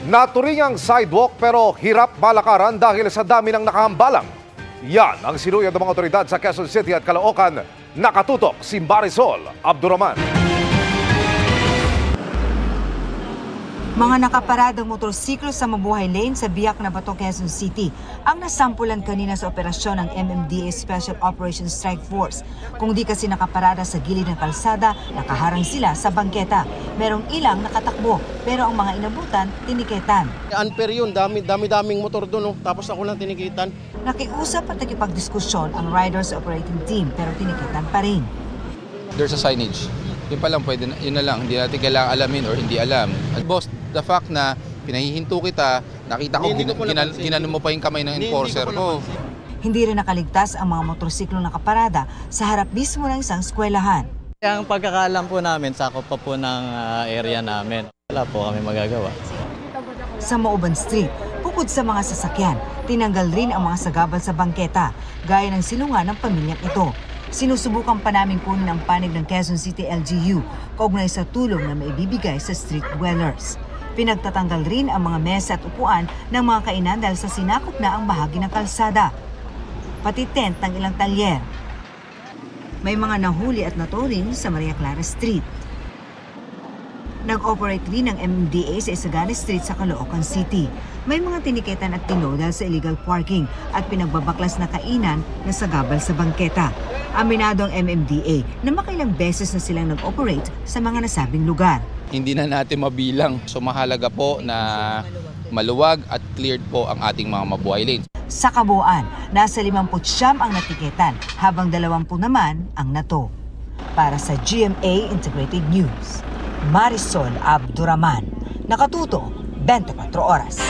Naturingang sidewalk pero hirap malakaran dahil sa dami ng nakahambalang. Yan ang sinuyod ng mga otoridad sa Quezon City at Caloocan. Nakatutok si Marisol Abduraman. Mga nakaparadang motorsiklo sa Mabuhay Lane sa Biak na Bato, Quezon City ang nasampulan kanina sa operasyon ng MMDA Special Operations Strike Force. Kung di kasi nakaparada sa gilid ng kalsada, nakaharang sila sa bangketa. Merong ilang nakatakbo, pero ang mga inabutan, tiniketan. Unfair yun, dami-daming motor doon, tapos ako lang tinikitan. Nakiusap at nakipagdiskusyon ang Riders Operating Team pero tiniketan pa rin. There's a signage. Yun pa lang, pwede na, yun na lang. Hindi natin kailangan alamin or hindi alam. At boss, the fact na pinahihinto kita, nakita ko, ginano mo pa yung kamay ng enforcer ko. Hindi rin nakaligtas ang mga motorsiklo nakaparada sa harap mismo ng isang eskwelahan. Ang pagkakaalam po namin, sakop pa po ng area namin. Wala po kami magagawa. Sa Mauban Street, bukod sa mga sasakyan, tinanggal rin ang mga sagabal sa bangketa, gaya ng silungan ng pamilyang ito. Sinusubukan pa namin kunin ang panig ng Quezon City LGU kaugnay sa tulong na maibibigay sa street dwellers. Pinagtatanggal rin ang mga mesa at upuan ng mga kainan dahil sa sinakop na ang bahagi ng kalsada. Pati tent ng ilang talyer. May mga nahuli at natoring sa Maria Clara Street. Nag-operate rin ng MMDA sa Isagani Street sa Caloocan City. May mga tiniketan at tino dahil sa illegal parking at pinagbabaklas na kainan na sagabal sa bangketa. Aminado ang MMDA na makailang beses na silang nag-operate sa mga nasabing lugar. Hindi na natin mabilang. So mahalaga po na maluwag at cleared po ang ating mga Mabuhay Lanes. Sa kabuuan, nasa 59 ang natiketan habang 20 naman ang nato. Para sa GMA Integrated News, Marisol Abduraman, nakatuto 24 oras.